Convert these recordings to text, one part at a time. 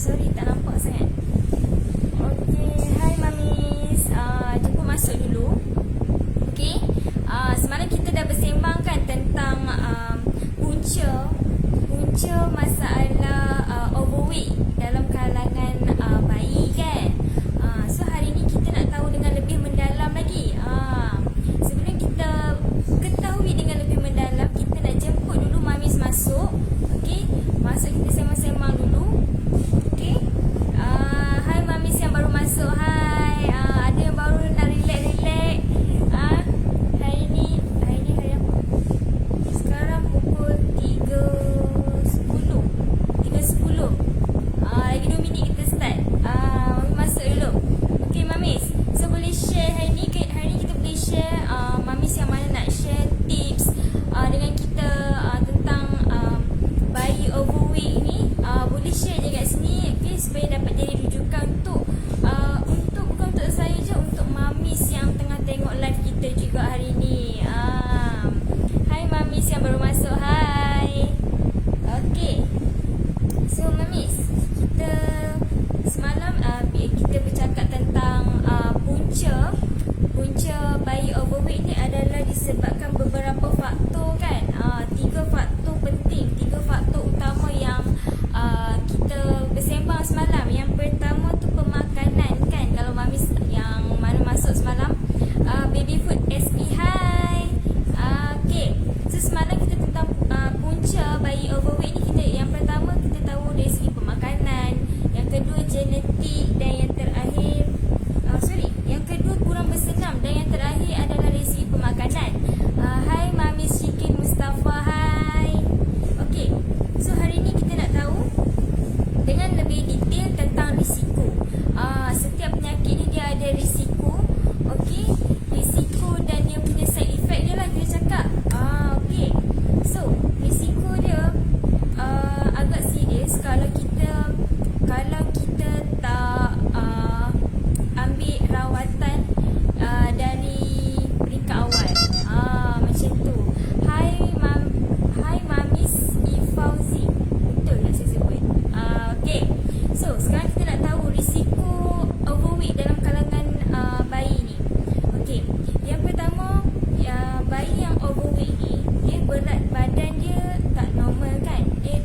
Sorry, tak nampak sangat. Okay, hai mamis. Jumpa masuk dulu. Okay, semalam kita dah bersembangkan tentang punca masalah overweight dalam kalangan bayi kan. So hari ni kita nak tahu dengan lebih mendalam lagi. Sebelum kita ketahui dengan lebih mendalam, kita nak jemput dulu mamis masuk. Okay, masuk kita sembang-sembang dulu. Okay, hai mamis yang baru masuk. Hai, ada yang baru nak relax-relax. Hari ni hari apa? Sekarang pukul 3.10. Lagi 2 minit kita start. Mami masuk dulu. Okay mamis, so boleh share hari ni kita boleh share mamis yang mana nak share tips dengan kita tentang bayi overweight ni. Boleh share je kat sini, okay, supaya dapat jadi rujukan untuk bukan untuk saya je, untuk mamis yang tengah tengok live kita juga hari ni. Hai mamis yang baru masuk, hai. Okay, so mamis, kita semalam kita bercakap tentang punca bayi overweight ni adalah disebabkan beberapa faktor kan. 3 faktor penting, 3 faktor utama yang kita bersembang semalam. Yang pertama tu pemakanan kan. Kalau mamis yang mana masuk semalam, baby food SP, hai. Okay, so semalam kita tentang punca bayi overweight ni. Yang pertama kita tahu dari segi pemakanan, yang kedua genetik, dan yang terakhir yang kedua kurang bersenam, dan yang terakhir adalah dari segi pemakanan. Hai Mami Syikin Mustafa, hai. Okay, so hari ni kita nak tahu dengan lebih detail tentang risiko. Setiap penyakit ni dia ada risiko. Okay, risiko dan dia punya side effect dia lah kita cakap. Okay, so risiko dia agak serius kalau kita tak ambil rawatan dari peringkat awal. Macam tu. Hai Mamis Ifauzi. Betul tak saya sebut? Okay, so sekarang kita nak tahu risiko overweight dalam kalangan bayi ni. Okay, yang pertama, bayi yang overweight ni, dia berat badan dia tak normal kan. Dia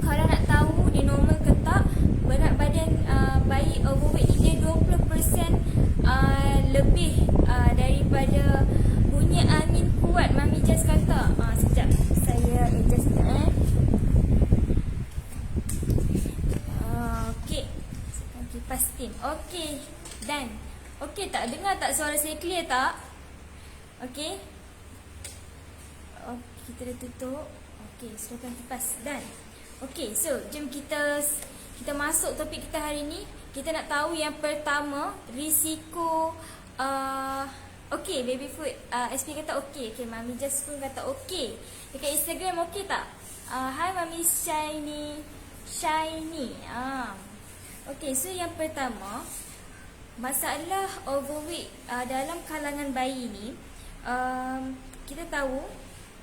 kalau nak tahu dia normal ke tak, berat badan bayi overweight ni dia 20% lebih daripada bunyi angin kuat. Mami just kata. Sekejap, saya adjust sekejap. Okay, kipas steam. Okay, done. Okay tak? Dengar tak suara saya clear tak? Okay, kita dah tutup. Okay, silakan kipas. Done. Okay, so jom kita masuk topik kita hari ni. Kita nak tahu yang pertama, risiko okay, baby food SP kata okay. Okay, Mami just pun kata okay. Dekat Instagram okay tak? Hai Mami Shiny. Okay, so yang pertama, masalah overweight dalam kalangan bayi ni, kita tahu.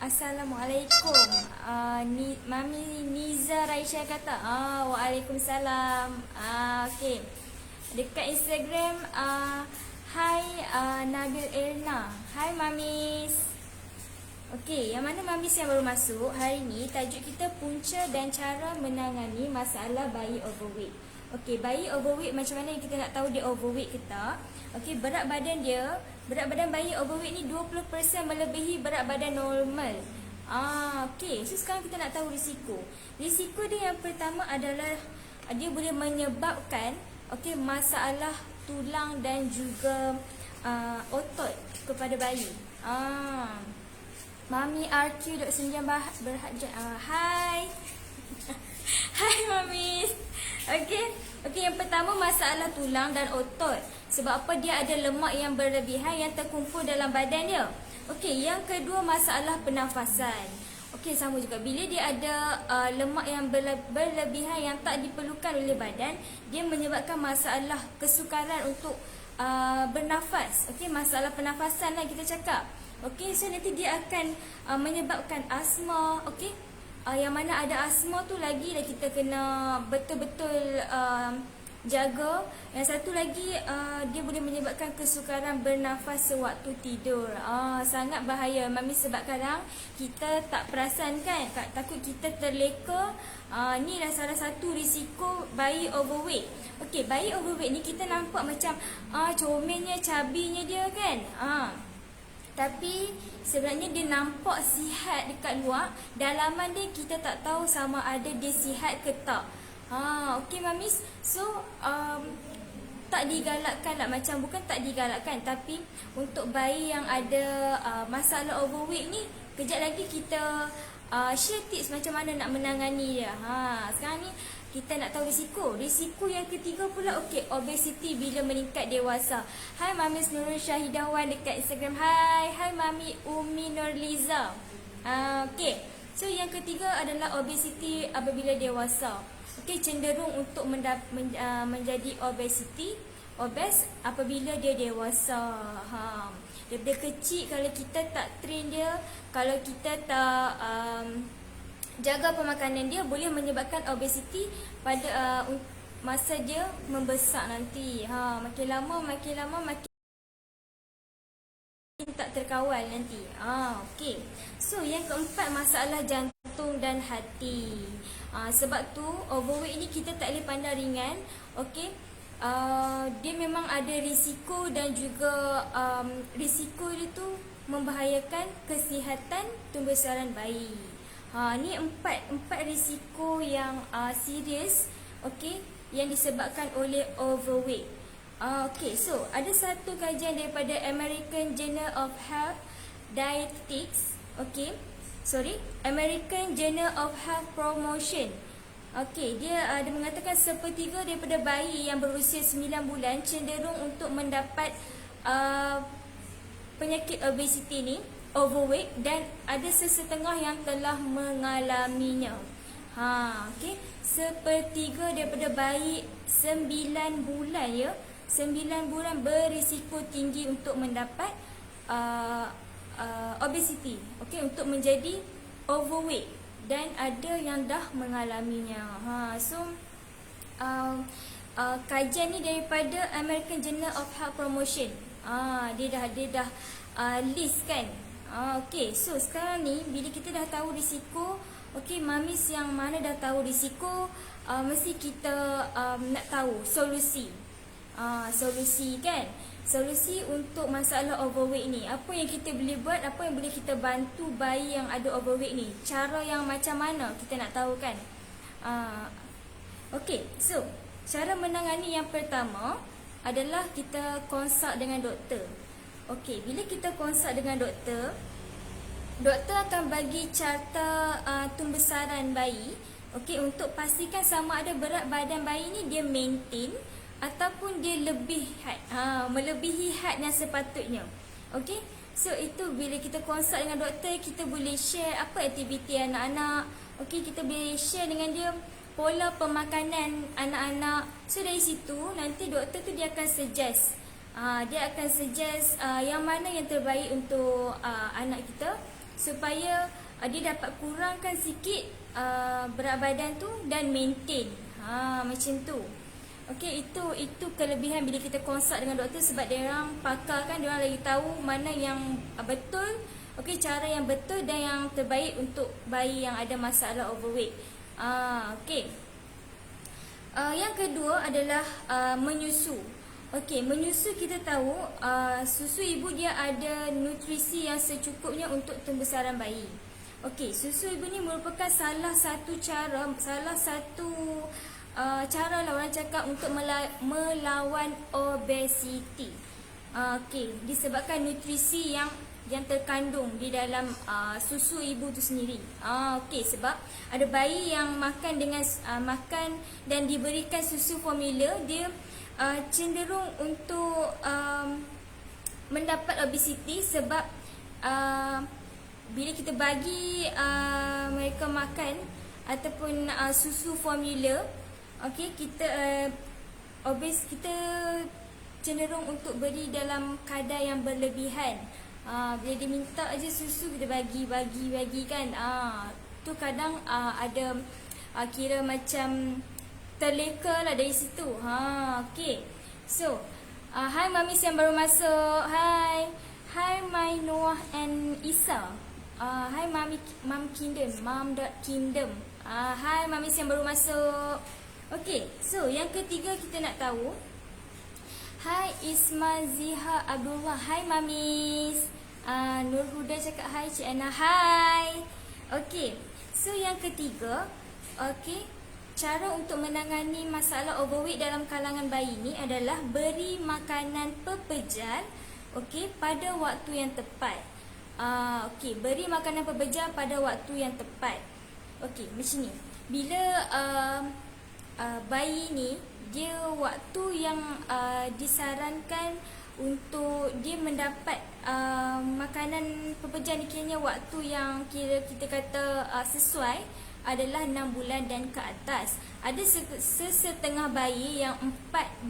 Assalamualaikum. Mami Niza Raisha kata. Waalaikumsalam. Okay, dekat Instagram hai Nabil Erna. Hai mamis. Okay, yang mana mamis yang baru masuk, hari ni tajuk kita punca dan cara menangani masalah bayi overweight. Okay, bayi overweight macam mana kita nak tahu dia overweight ke tak? Okay, berat badan bayi overweight ni 20% melebihi berat badan normal. Okay, so sekarang kita nak tahu risiko. Risiko dia yang pertama adalah dia boleh menyebabkan masalah tulang dan juga otot kepada bayi. Mami RQ Dr. Senjam Berhajat. Hai. Hai mamis. Okay, yang pertama masalah tulang dan otot. Sebab apa? Dia ada lemak yang berlebihan yang terkumpul dalam badan dia. Okay, yang kedua masalah pernafasan. Okay, sama juga. Bila dia ada lemak yang berlebihan yang tak diperlukan oleh badan, dia menyebabkan masalah kesukaran untuk bernafas. Okay, masalah pernafasan lah kita cakap. Okay, so nanti dia akan menyebabkan asma. Okay, yang mana ada asma tu lagi dah kita kena betul-betul jaga. Yang satu lagi dia boleh menyebabkan kesukaran bernafas sewaktu tidur. Sangat bahaya Mami, sebab kadang kita tak perasan kan, takut kita terleka. Ni dah salah satu risiko bayi overweight. Okey, bayi overweight ni kita nampak macam comelnya, cabinya dia kan. Tapi sebenarnya dia nampak sihat dekat luar, dalaman dia kita tak tahu sama ada dia sihat ke tak. Okey Mamis. So tak digalakkan lah, macam bukan tak digalakkan, tapi untuk bayi yang ada masalah overweight ni, kejap lagi kita share tips macam mana nak menangani dia. Sekarang ni kita nak tahu risiko. Risiko yang ketiga pula, okey, obesity bila meningkat dewasa. Hai Mamis Nurul Syahidawan dekat Instagram. Hai Mami Umi Nurliza. Okey. So yang ketiga adalah obesity apabila dewasa. Okey, cenderung untuk menjadi obes apabila dia dewasa. Daripada kecil kalau kita tak train dia, kalau kita tak jaga pemakanan dia, boleh menyebabkan obesity pada masa dia membesar nanti. Makin lama makin tak terkawal nanti. Okey. So yang keempat, masalah jantung dan hati. Sebab tu overweight ni kita tak boleh pandang ringan. Okey. Dia memang ada risiko, dan juga risiko dia tu membahayakan kesihatan pembesaran bayi. Ni empat risiko yang serius, okey, yang disebabkan oleh overweight. Okey, so ada satu kajian daripada American Journal of Health Dietetics, okey. American Journal of Health Promotion. Okey, dia mengatakan sepertiga daripada bayi yang berusia 9 bulan cenderung untuk mendapat penyakit obesity ni, overweight, dan ada sesetengah yang telah mengalaminya. Okey, sepertiga daripada bayi 9 bulan ya. 9 bulan berisiko tinggi untuk mendapat obesity, okey, untuk menjadi overweight, dan ada yang dah mengalaminya. So kajian ni daripada American Journal of Health Promotion. Dia dah list kan. Okey, so sekarang ni bila kita dah tahu risiko, okey, Mamis yang mana dah tahu risiko, mesti kita nak tahu solusi. Solusi kan. Solusi untuk masalah overweight ni, apa yang kita boleh buat, apa yang boleh kita bantu bayi yang ada overweight ni, cara yang macam mana kita nak tahu kan. Okey, so cara menangani yang pertama adalah kita konsult dengan doktor. Okey, bila kita konsult dengan doktor, doktor akan bagi carta pembesaran bayi, okey, untuk pastikan sama ada berat badan bayi ni dia maintain ataupun dia melebihi had yang sepatutnya. Okey, so itu bila kita konsult dengan doktor, kita boleh share apa aktiviti anak-anak. Okey, kita boleh share dengan dia pola pemakanan anak-anak. So dari situ nanti doktor tu dia akan suggest yang mana yang terbaik untuk anak kita, supaya dia dapat kurangkan sikit berat badan tu dan maintain. Macam tu. Okey, itu kelebihan bila kita konsult dengan doktor, sebab dia orang pakar kan, dia orang lagi tahu mana yang betul, okey, cara yang betul dan yang terbaik untuk bayi yang ada masalah overweight. Okey. Yang kedua adalah menyusu. Okey, menyusu kita tahu susu ibu dia ada nutrisi yang secukupnya untuk pembesaran bayi. Okey, susu ibu ni merupakan salah satu cara lah orang cakap untuk melawan obesity. Okey, disebabkan nutrisi yang terkandung di dalam susu ibu tu sendiri. Okey, sebab ada bayi yang makan dan diberikan susu formula, dia cenderung untuk mendapat obesity, sebab bila kita bagi mereka makan ataupun susu formula, okey, kita kita cenderung untuk beri dalam kadar yang berlebihan. Bila dia minta aja susu, kita bagi kan. tu kadang ada kira macam terleka lah dari situ. Okay. So, hi mamis yang baru masuk. Hi. Hi my Noah and Isa. Hi Mom Kingdom, Mom.Kingdom. Hi mamis yang baru masuk. Okay, so yang ketiga kita nak tahu. Hi Isma Ziha Abdullah. Hi mamis. Nur Huda cakap hi. Cik Ana hi. Okay, so yang ketiga, okay, cara untuk menangani masalah overweight dalam kalangan bayi ni adalah beri makanan pepejal, okay, pada waktu yang tepat. Okey, beri makanan pepejal pada waktu yang tepat. Okey, macam ni. Bila bayi ni, dia waktu yang disarankan untuk dia mendapat makanan pepejal ni, kiranya waktu yang kira kita kata sesuai adalah 6 bulan dan ke atas. Ada sesetengah bayi yang 4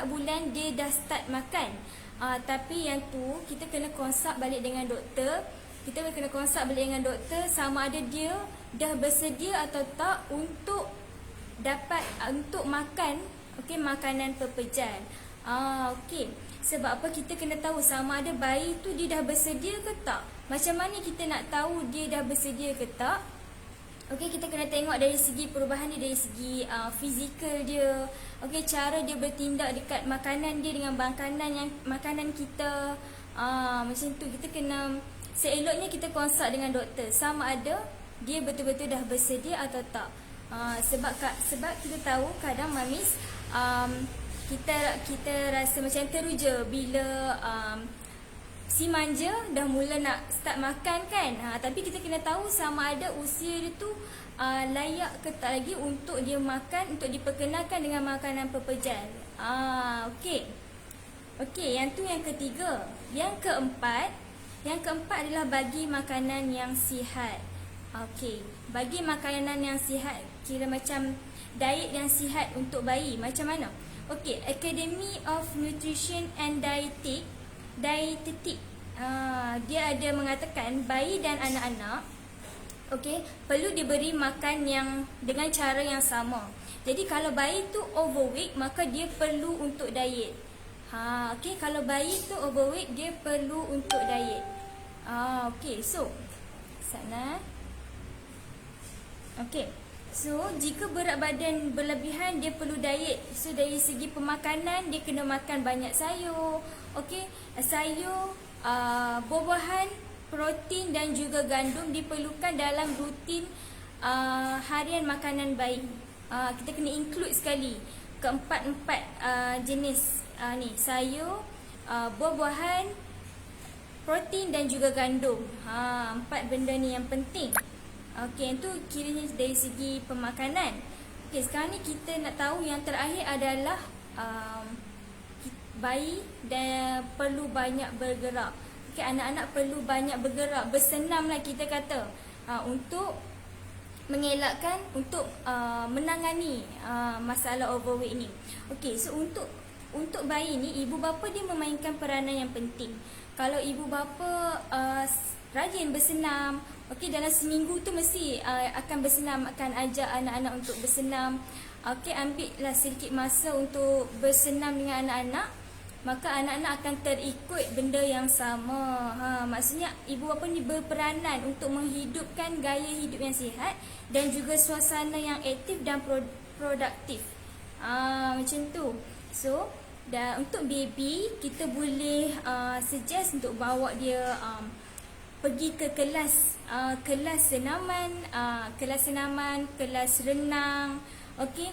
bulan dia dah start makan. Tapi yang tu kita kena consult balik dengan doktor. Kita kena consult balik dengan doktor sama ada dia dah bersedia atau tak untuk dapat untuk makan, okey, makanan pepejal. Okey. Sebab apa kita kena tahu sama ada bayi tu dia dah bersedia ke tak. Macam mana kita nak tahu dia dah bersedia ke tak? Okey, kita kena tengok dari segi perubahan dia, dari segi fizikal dia. Okey, cara dia bertindak dekat makanan dia dengan makanan kita. Macam tu kita kena, seeloknya kita consult dengan doktor sama ada dia betul-betul dah bersedia atau tak. Sebab kita tahu kadang mamis kita rasa macam teruja bila si manja dah mula nak start makan kan. Tapi kita kena tahu sama ada usia dia tu layak ke tak lagi untuk dia makan, untuk diperkenalkan dengan makanan pepejal. Okey. Okey, yang tu yang ketiga. Yang keempat adalah bagi makanan yang sihat. Okey, bagi makanan yang sihat, kira macam diet yang sihat untuk bayi. Macam mana? Okey, Academy of Nutrition and Dietetic, dia ada mengatakan bayi dan anak-anak, okey, perlu diberi makan yang dengan cara yang sama. Jadi kalau bayi tu overweight, maka dia perlu untuk diet. Okey, kalau bayi tu overweight, dia perlu untuk diet. Okey, so sana. Okey. So, jika berat badan berlebihan, dia perlu diet. So, dari segi pemakanan, dia kena makan banyak sayur. Okey, sayur, buah-buahan, protein dan juga gandum diperlukan dalam rutin harian makanan bayi. Kita kena include sekali keempat-empat jenis ni, sayur, buah-buahan, protein dan juga gandum. 4 benda ni yang penting. Okey, itu kiranya dari segi pemakanan. Okey, sekarang ni kita nak tahu yang terakhir adalah bayi dan perlu banyak bergerak. Okey, anak-anak perlu banyak bergerak, bersenam lah kita kata, untuk mengelakkan, untuk menangani masalah overweight ni. Okey, so untuk bayi ni, ibu bapa dia memainkan peranan yang penting. Kalau ibu bapa rajin bersenam, okey, dalam seminggu tu mesti akan bersenam, akan ajak anak-anak untuk bersenam. Okey, ambillah sedikit masa untuk bersenam dengan anak-anak, maka anak-anak akan terikut benda yang sama. Maksudnya ibu bapa ni berperanan untuk menghidupkan gaya hidup yang sihat dan juga suasana yang aktif dan produktif. Macam tu. So, dan untuk baby, kita boleh suggest untuk bawa dia pergi ke kelas senaman, kelas renang. Okey,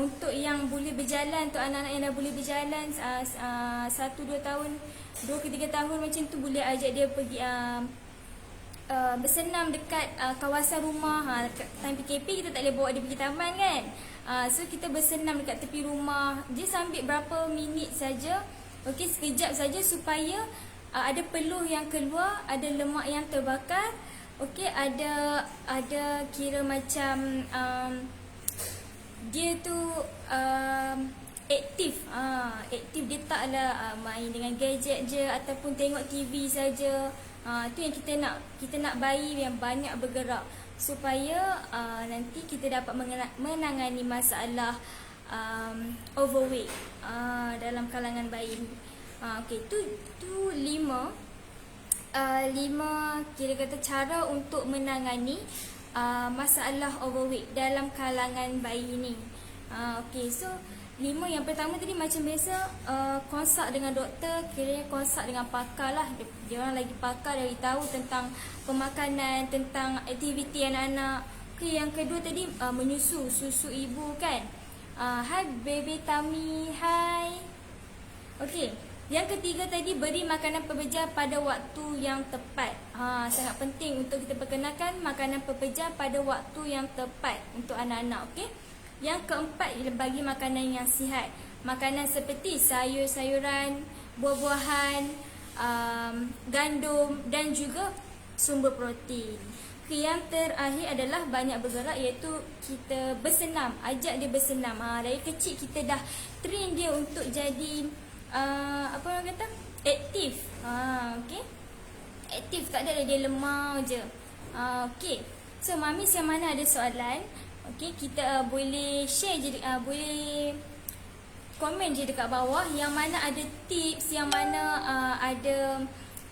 untuk yang boleh berjalan, untuk anak-anak yang dah boleh berjalan 1-2 tahun, 2 ke 3 tahun macam tu, boleh ajak dia pergi bersenam dekat kawasan rumah. Time PKP kita tak boleh bawa dia pergi taman kan. So kita bersenam dekat tepi rumah. Dia sambil berapa minit saja. Okey, sekejap saja supaya ada peluh yang keluar, ada lemak yang terbakar. Okey, ada kira macam dia tu aktif. Aktif, dia taklah main dengan gadget je ataupun tengok TV saja. Tu yang kita nak bayi yang banyak bergerak supaya nanti kita dapat menangani masalah overweight dalam kalangan bayi ni. Okey, tu 5 kira kata cara untuk menangani masalah overweight dalam kalangan bayi ni. Okey, so 5 yang pertama tadi macam biasa, konsak dengan doktor, kiranya konsak dengan pakar lah. Dia orang lagi pakar, dia tahu tentang pemakanan, tentang aktiviti anak-anak. Okey, yang kedua tadi menyusu, susu ibu kan. Hai baby tummy, hai. Okey, yang ketiga tadi beri makanan pebejar pada waktu yang tepat. Sangat penting untuk kita perkenalkan makanan pebejar pada waktu yang tepat untuk anak-anak. Okey. Yang keempat, bagi makanan yang sihat. Makanan seperti sayur-sayuran, buah-buahan, gandum dan juga sumber protein. Okay, yang terakhir adalah banyak bergerak, iaitu kita bersenam. Ajak dia bersenam. Dari kecil kita dah train dia untuk jadi apa orang kata? Aktif. Okay. Aktif, tak ada dia lemah je. Okay. So mamis yang mana ada soalan, okey, kita boleh share je, boleh komen je dekat bawah. Yang mana ada tips, yang mana ada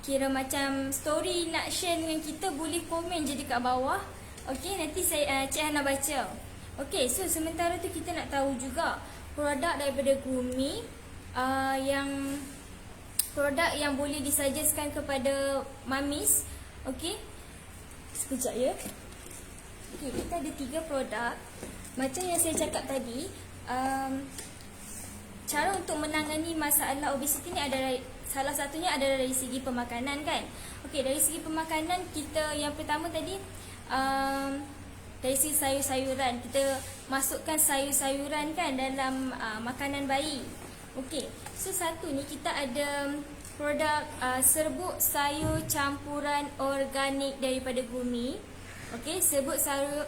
kira macam story nak share dengan kita, boleh komen je dekat bawah. Okey, nanti saya Cik Hana baca. Okey, so sementara tu kita nak tahu juga produk daripada Gumi, yang produk yang boleh disuggestkan kepada mamis. Okey, sekejap ya. Okay, kita ada 3 produk. Macam yang saya cakap tadi, cara untuk menangani masalah obesiti ni adalah, salah satunya adalah dari segi pemakanan kan. Okey, dari segi pemakanan kita yang pertama tadi, dari segi sayur-sayuran, kita masukkan sayur-sayuran kan dalam makanan bayi. Okey, so satu ni kita ada produk serbuk sayur campuran organik daripada Gumi. Okey, sebut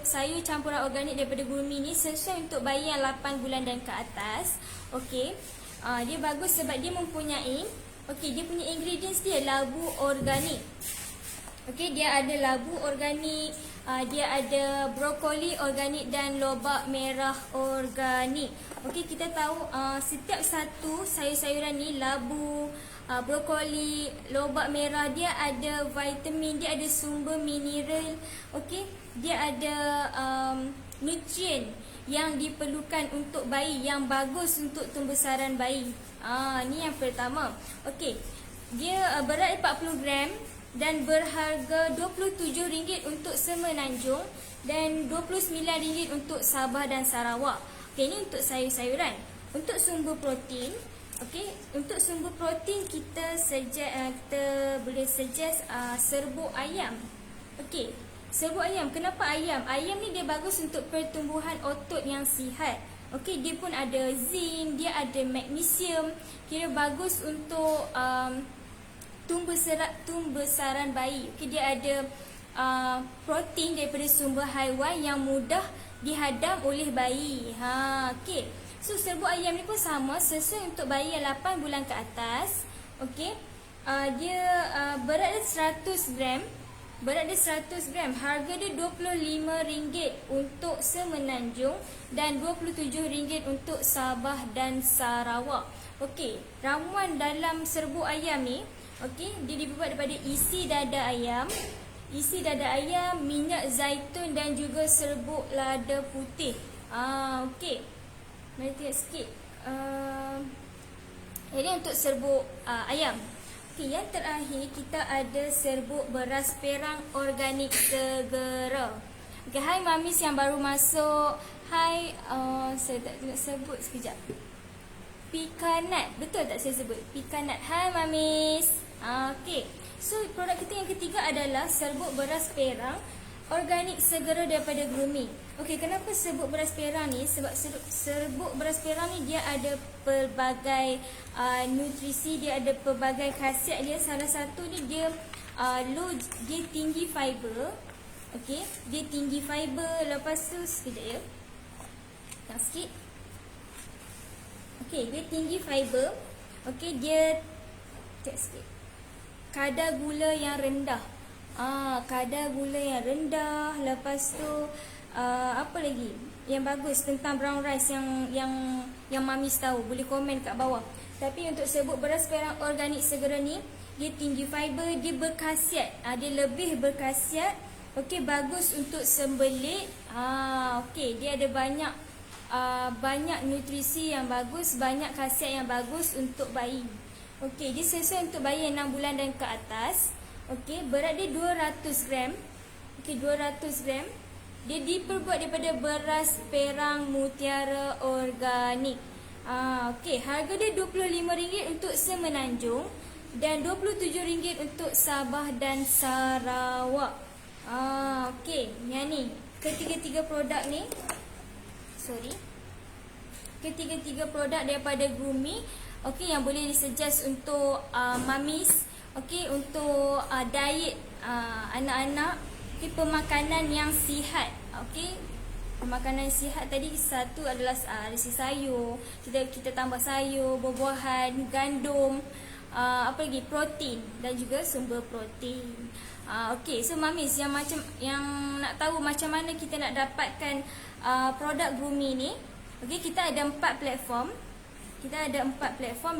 sayur campuran organik daripada Gumi ni sesuai untuk bayi yang 8 bulan dan ke atas. Okey, dia bagus sebab dia mempunyai, okey, dia punya ingredients dia labu organik. Okey, dia ada labu organik, dia ada brokoli organik dan lobak merah organik. Okey, kita tahu setiap satu sayur-sayuran ni, labu, brokoli, lobak merah, dia ada vitamin, dia ada sumber mineral. Okey, dia ada nutrien yang diperlukan untuk bayi, yang bagus untuk pembesaran bayi. Ni yang pertama. Okey, dia berat 40 gram dan berharga RM27 untuk Semenanjung dan RM29 untuk Sabah dan Sarawak. Okey, ini untuk sayur-sayuran. Untuk sumber protein, okey, untuk sumber protein kita boleh suggest serbuk ayam. Okey, serbuk ayam. Kenapa ayam? Ayam ni dia bagus untuk pertumbuhan otot yang sihat. Okey, dia pun ada zinc, dia ada magnesium. Kira bagus untuk tumbesaran bayi. Okey, dia ada protein daripada sumber haiwan yang mudah dihadam oleh bayi. Okey. So serbuk ayam ni pun sama, sesuai untuk bayi yang 8 bulan ke atas. Okey. Dia berat dia 100 gram. Berat dia 100 gram. Harga dia RM25 untuk Semenanjung dan RM27 untuk Sabah dan Sarawak. Okey, ramuan dalam serbuk ayam ni, okey, dia dibuat daripada isi dada ayam, minyak zaitun dan juga serbuk lada putih. Okey. Mari tengok sikit. Ini untuk serbuk ayam. Okey, yang terakhir kita ada serbuk beras perang organik segera. Okey, hai mamis yang baru masuk. Hai, saya tak nak sebut, sekejap. Pikanat, betul tak saya sebut? Pikanat. Hai mamis. Okey. So produk kita yang ketiga adalah serbuk beras perang organik segera daripada Gumi. Okey, kenapa serbuk beras perang ni? Sebab serbuk beras perang ni dia ada pelbagai nutrisi, dia ada pelbagai khasiat dia. Salah satu ni dia dia tinggi fiber. Okey, dia tinggi fiber. Lepas tu sekejap ya. Tengok sikit. Okey, dia tinggi fiber. Okey, dia tengok sikit. kadar gula yang rendah. Kadar gula yang rendah. Lepas tu apa lagi yang bagus tentang brown rice yang mamis tahu, boleh komen kat bawah. Tapi untuk sebut beras perang organik segera ni, dia tinggi fiber, dia berkhasiat, dia lebih berkhasiat. Okey, bagus untuk sembelit. Okey, dia ada banyak nutrisi yang bagus, banyak khasiat yang bagus untuk bayi. Okey, dia sesuai untuk bayi 6 bulan dan ke atas. Okey, berat dia 200 gram. Okey, 200 gram. Dia diperbuat daripada beras perang mutiara organik. Okey, harga dia RM25 untuk Semenanjung dan RM27 untuk Sabah dan Sarawak. Okey, yang ni ketiga-tiga produk ni. Ketiga-tiga produk daripada Groomy. Okey, yang boleh disuggest untuk mamis. Okey, untuk diet anak-anak. Okey, pemakanan yang sihat. Okey, pemakanan sihat tadi satu adalah nasi sayur. Kita tambah sayur, buah-buahan, gandum, apa lagi, protein dan juga sumber protein. Okey, so mamis yang nak tahu macam mana kita nak dapatkan produk Groomy ni. Okey, kita ada 4 platform.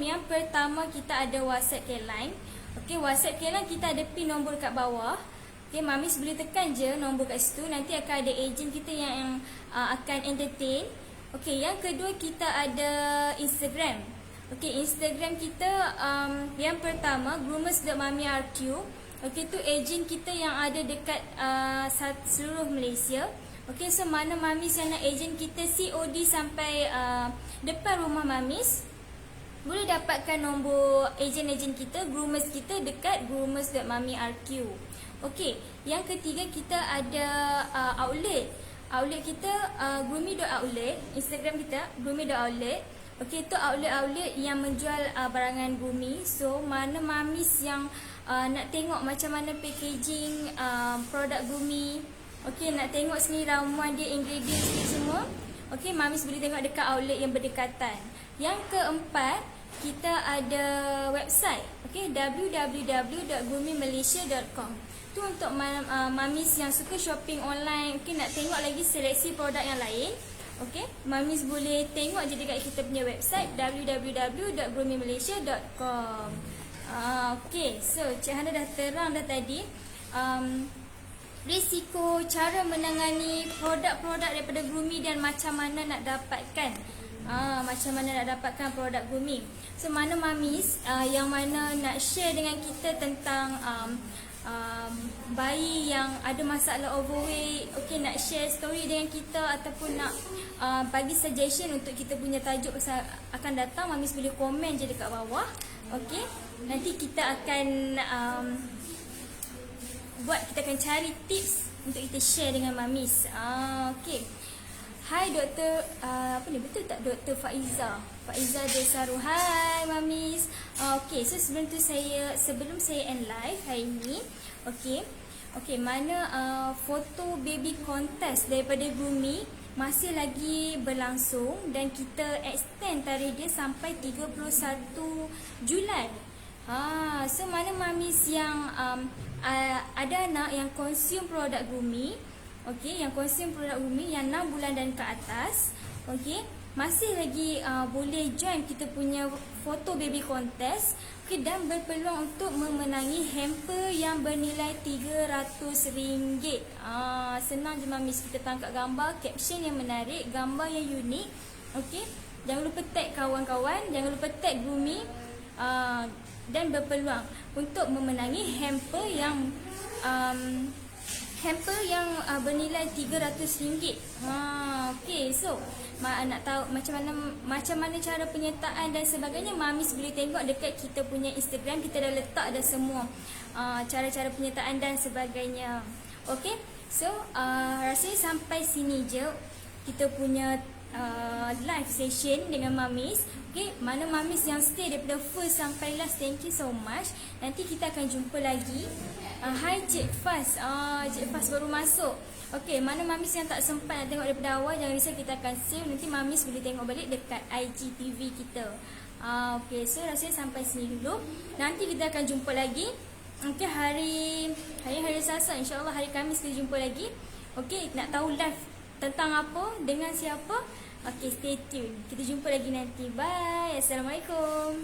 Yang pertama, kita ada WhatsApp K-Line. Okey, WhatsApp K-Line kita ada pin nombor kat bawah. Okey, mamis boleh tekan je nombor kat situ. Nanti akan ada ejen kita yang akan entertain. Okey, yang kedua kita ada Instagram. Okey, Instagram kita yang pertama groomers.mami.rq. Okey, tu ejen kita yang ada dekat seluruh Malaysia. Okey, so mana mamis yang nak ejen kita COD sampai depan rumah mamis, boleh dapatkan nombor ejen-ejen kita, groomers kita dekat groomers.mami.rq. Okey, yang ketiga kita ada outlet. Outlet kita groomy.outlet. Instagram kita groomy.outlet. Okey, itu outlet-outlet yang menjual barangan Groomy. So, mana mamis yang nak tengok macam mana packaging produk Groomy. Okey, nak tengok sini ramuan dia, ingredients dia semua. Okey, mamis boleh tengok dekat outlet yang berdekatan. Yang keempat, kita ada website. Okey, www.groomymalaysia.com. Tu untuk mamis yang suka shopping online. Okey, nak tengok lagi seleksi produk yang lain. Okey, mamis boleh tengok je dekat kita punya website www.groomymalaysia.com. Okey, so Cik Hana dah terang dah tadi risiko, cara menangani produk-produk daripada Groomy dan macam mana nak dapatkan produk Groomy. So, mana mamis yang mana nak share dengan kita tentang bayi yang ada masalah overweight. Okey, nak share story dengan kita ataupun nak bagi suggestion untuk kita punya tajuk akan datang, mamis boleh komen je dekat bawah. Okey, nanti kita akan kita akan cari tips untuk kita share dengan mamis. Okey. Hai Doktor, apa ni, betul tak Doktor Faiza Desaru. Hai mamis. Okey, so sebelum saya end live hari ni, okey, mana foto baby contest daripada Groomy masih lagi berlangsung dan kita extend tarikh dia sampai 31 Julai. So mana mamis yang ada anak yang consume produk Groomy, okey, yang consume produk Groomy yang 6 bulan dan ke atas, okey, masih lagi boleh join kita punya foto baby contest, okey, dan berpeluang untuk memenangi hamper yang bernilai RM300. Senang je mamis, kita tangkap gambar, caption yang menarik, gambar yang unik. Okey, jangan lupa tag kawan-kawan, jangan lupa tag Groomy, dan berpeluang untuk memenangi hamper yang bernilai RM300. Okey, so nak tahu macam mana cara penyertaan dan sebagainya, mamis boleh tengok dekat kita punya Instagram. Kita dah letak dah semua cara-cara penyertaan dan sebagainya. Okey, so rasanya sampai sini je kita punya live session dengan mamis. Okay, mana mamis yang stay daripada first sampai last, thank you so much. Nanti kita akan jumpa lagi. Hai Cik Fas, Cik Fas baru masuk. Okay, mana mamis yang tak sempat nak tengok daripada awal, jangan risau, kita akan save. Nanti mamis boleh tengok balik dekat IGTV kita. Okay, so rasanya sampai sini dulu. Nanti kita akan jumpa lagi Okay, hari Selasa, insyaAllah hari Khamis kita jumpa lagi. Okay, nak tahu live tentang apa, dengan siapa? Okay, stay tune. Kita jumpa lagi nanti. Bye. Assalamualaikum.